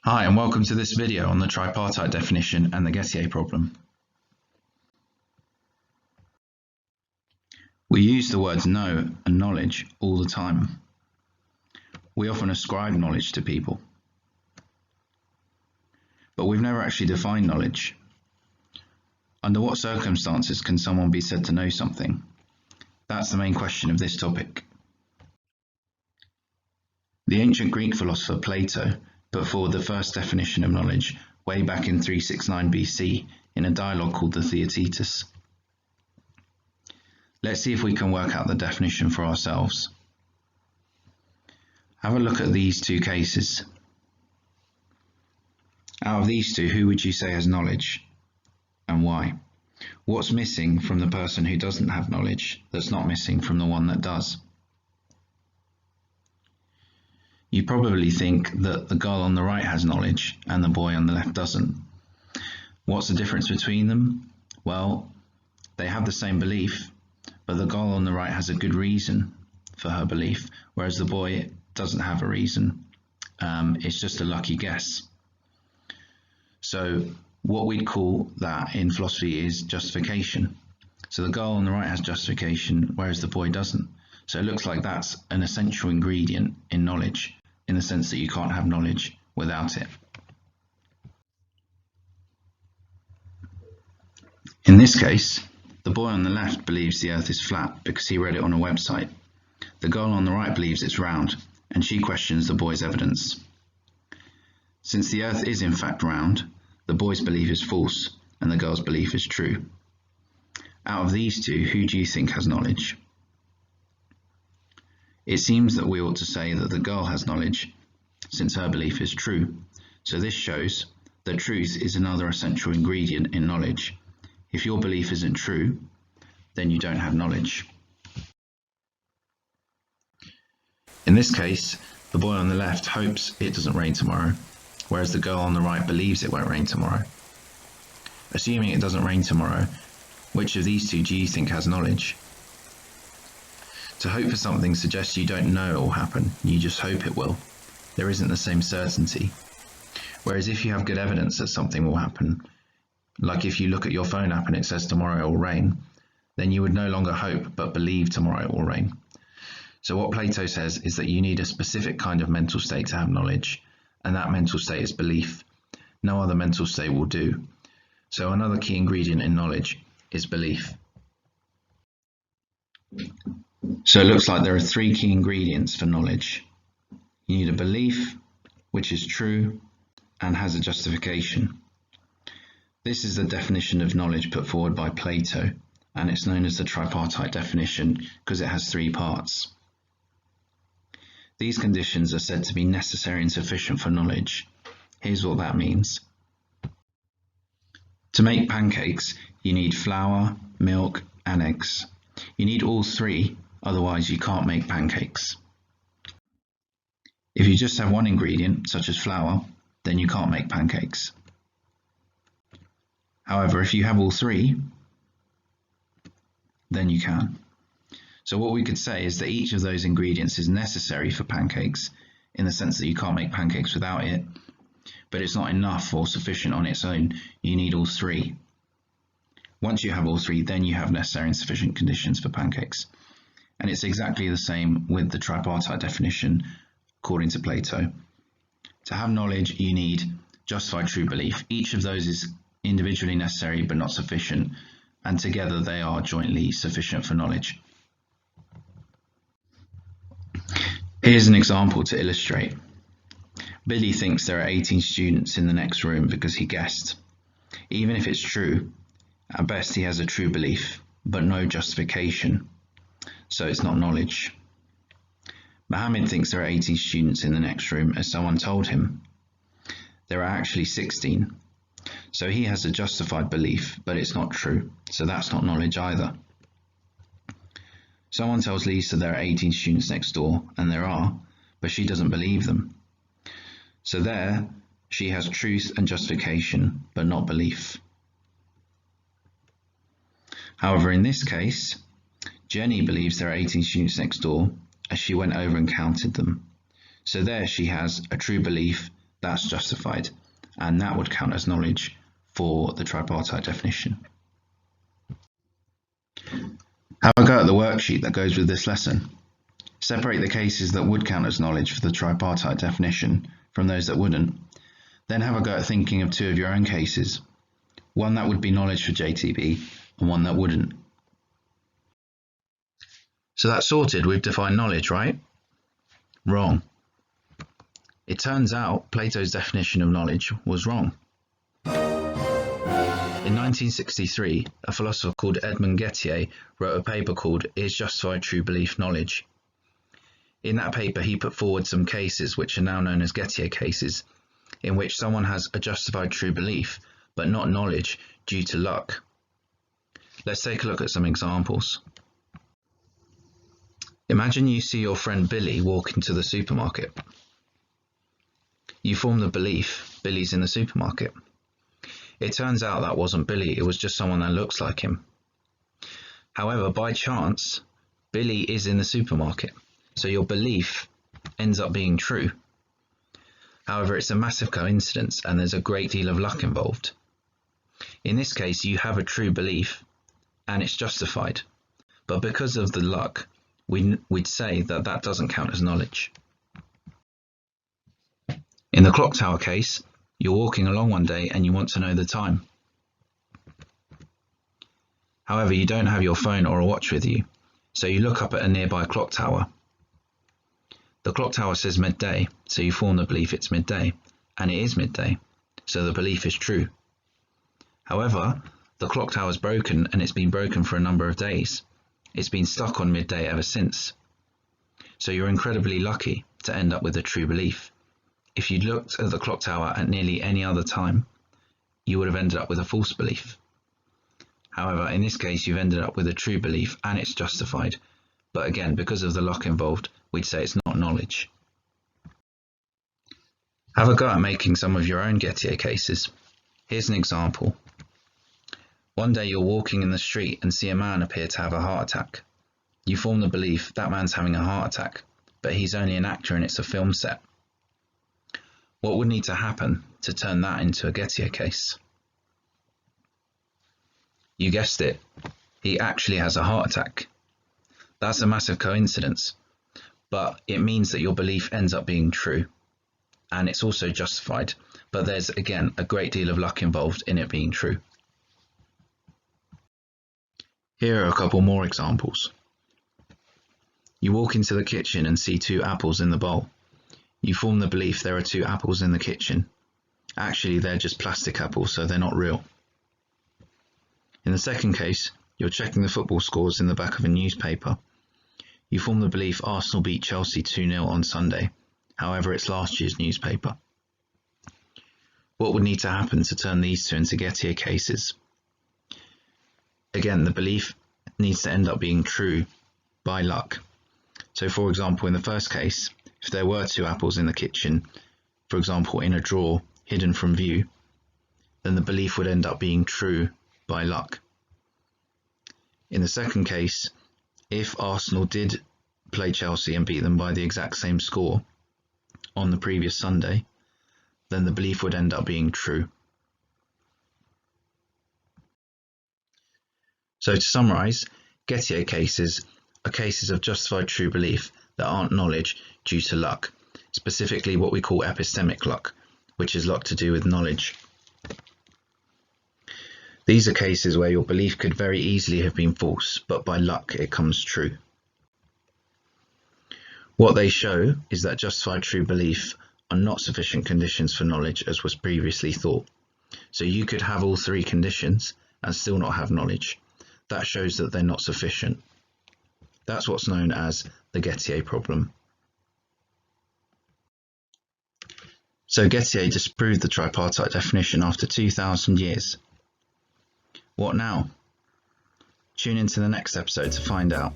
Hi, and welcome to this video on the tripartite definition and the Gettier problem. We use the words know and knowledge all the time. We often ascribe knowledge to people, but we've never actually defined knowledge. Under what circumstances can someone be said to know something? That's the main question of this topic. The ancient Greek philosopher Plato put forward the first definition of knowledge way back in 369 BC in a dialogue called the Theaetetus. Let's see if we can work out the definition for ourselves. Have a look at these two cases. Out of these two, who would you say has knowledge, and why? What's missing from the person who doesn't have knowledge that's not missing from the one that does? You probably think that the girl on the right has knowledge and the boy on the left doesn't. What's the difference between them? Well, they have the same belief, but the girl on the right has a good reason for her belief, whereas the boy doesn't have a reason. It's just a lucky guess. So what we'd call that in philosophy is justification. So the girl on the right has justification, whereas the boy doesn't. So it looks like that's an essential ingredient in knowledge, in the sense that you can't have knowledge without it. In this case, the boy on the left believes the earth is flat because he read it on a website. The girl on the right believes it's round, and she questions the boy's evidence. Since the earth is in fact round, the boy's belief is false and the girl's belief is true. Out of these two, who do you think has knowledge? It seems that we ought to say that the girl has knowledge, since her belief is true. So this shows that truth is another essential ingredient in knowledge. If your belief isn't true, then you don't have knowledge. In this case, the boy on the left hopes it doesn't rain tomorrow, whereas the girl on the right believes it won't rain tomorrow. Assuming it doesn't rain tomorrow, which of these two do you think has knowledge? To hope for something suggests you don't know it will happen, you just hope it will. There isn't the same certainty. Whereas if you have good evidence that something will happen, like if you look at your phone app and it says tomorrow it will rain, then you would no longer hope but believe tomorrow it will rain. So what Plato says is that you need a specific kind of mental state to have knowledge, and that mental state is belief. No other mental state will do. So another key ingredient in knowledge is belief. So it looks like there are three key ingredients for knowledge. You need a belief, which is true and has a justification. This is the definition of knowledge put forward by Plato, and it's known as the tripartite definition because it has three parts. These conditions are said to be necessary and sufficient for knowledge. Here's what that means. To make pancakes, you need flour, milk, and eggs. You need all three, otherwise you can't make pancakes. If you just have one ingredient, such as flour, then you can't make pancakes. However, if you have all three, then you can. So what we could say is that each of those ingredients is necessary for pancakes, in the sense that you can't make pancakes without it, but it's not enough or sufficient on its own. You need all three. Once you have all three, then you have necessary and sufficient conditions for pancakes. And it's exactly the same with the tripartite definition, according to Plato. To have knowledge, you need justified true belief. Each of those is individually necessary but not sufficient, and together they are jointly sufficient for knowledge. Here's an example to illustrate. Billy thinks there are 18 students in the next room because he guessed. Even if it's true, at best he has a true belief, but no justification, so it's not knowledge. Mohammed thinks there are 18 students in the next room as someone told him. There are actually 16, so he has a justified belief, but it's not true, so that's not knowledge either. Someone tells Lisa there are 18 students next door, and there are, but she doesn't believe them. So there, she has truth and justification, but not belief. However, in this case, Jenny believes there are 18 students next door as she went over and counted them. So there she has a true belief, that's justified, and that would count as knowledge for the tripartite definition. Have a go at the worksheet that goes with this lesson. Separate the cases that would count as knowledge for the tripartite definition from those that wouldn't. Then have a go at thinking of two of your own cases, one that would be knowledge for JTB and one that wouldn't. So that's sorted, we've defined knowledge, right? Wrong. It turns out Plato's definition of knowledge was wrong. In 1963, a philosopher called Edmund Gettier wrote a paper called Is Justified True Belief Knowledge? In that paper, he put forward some cases which are now known as Gettier cases, in which someone has a justified true belief, but not knowledge due to luck. Let's take a look at some examples. Imagine you see your friend Billy walk into the supermarket. You form the belief Billy's in the supermarket. It turns out that wasn't Billy, it was just someone that looks like him. However, by chance, Billy is in the supermarket, so your belief ends up being true. However, it's a massive coincidence and there's a great deal of luck involved. In this case, you have a true belief and it's justified, but because of the luck, we'd say that that doesn't count as knowledge. In the clock tower case, you're walking along one day and you want to know the time. However, you don't have your phone or a watch with you, so you look up at a nearby clock tower. The clock tower says midday, so you form the belief it's midday, and it is midday, so the belief is true. However, the clock tower is broken and it's been broken for a number of days. It's been stuck on midday ever since. So you're incredibly lucky to end up with a true belief. If you'd looked at the clock tower at nearly any other time, you would have ended up with a false belief. However, in this case, you've ended up with a true belief and it's justified. But again, because of the luck involved, we'd say it's not knowledge. Have a go at making some of your own Gettier cases. Here's an example. One day you're walking in the street and see a man appear to have a heart attack. You form the belief that man's having a heart attack, but he's only an actor and it's a film set. What would need to happen to turn that into a Gettier case? You guessed it, he actually has a heart attack. That's a massive coincidence, but it means that your belief ends up being true, and it's also justified, but there's again a great deal of luck involved in it being true. Here are a couple more examples. You walk into the kitchen and see 2 apples in the bowl. You form the belief there are 2 apples in the kitchen. Actually, they're just plastic apples, so they're not real. In the second case, you're checking the football scores in the back of a newspaper. You form the belief Arsenal beat Chelsea 2-0 on Sunday. However, it's last year's newspaper. What would need to happen to turn these 2 into Gettier cases? Again, the belief needs to end up being true by luck. So for example, in the first case, if there were 2 apples in the kitchen, for example in a drawer hidden from view, then the belief would end up being true by luck. In the second case, if Arsenal did play Chelsea and beat them by the exact same score on the previous Sunday, then the belief would end up being true. So to summarise, Gettier cases are cases of justified true belief that aren't knowledge due to luck, specifically what we call epistemic luck, which is luck to do with knowledge. These are cases where your belief could very easily have been false, but by luck it comes true. What they show is that justified true belief are not sufficient conditions for knowledge as was previously thought. So you could have all 3 conditions and still not have knowledge. That shows that they're not sufficient. That's what's known as the Gettier problem. So Gettier disproved the tripartite definition after 2,000 years. What now? Tune into the next episode to find out.